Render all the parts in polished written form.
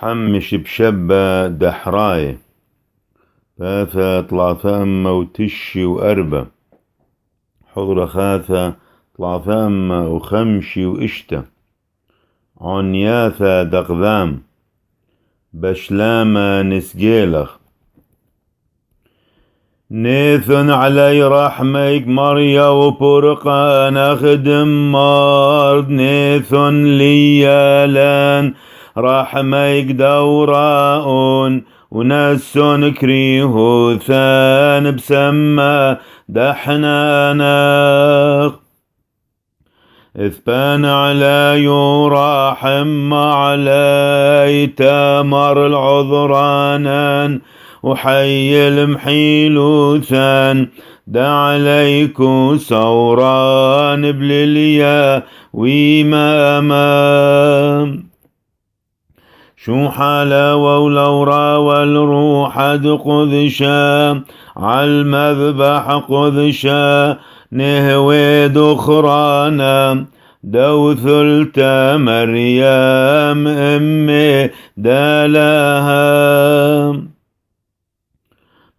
حمش بشبة دحراي ثاثة طلاثام وتشي وأربة حضرة خاثة طلاثام وخمشي وإشتة عنياثة دقذام بشلامة نسجيلخ نيثن علي رحميك مريا وبرقان أخدم مارد نيثن ليالان رحميك دوراؤن ونسون كريهو ثان بسما دحنانخ إثبان على يراحم علي تامر العذرانان وحي المحيلوثان دا عليكو سوران بلليا ويماما شو حلاوة ولورا والروح قذشا عالمذبح قذشا نهوي دخرانا دوثلت مريم أمي دالها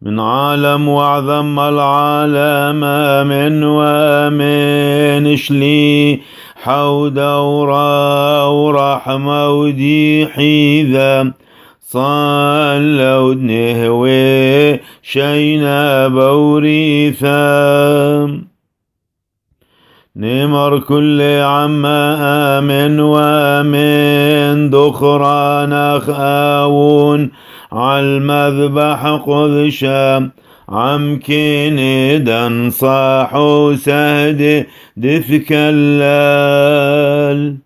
من عالم وعظم العالم من ومن شلي حودورا ورحمة ودي حيذا صلوا نهوي شينا بوريثا نمر كل عما آمن ومن دخران أخاون عالمذبح قذشا عمكن دن صاحو سهد دفك اللال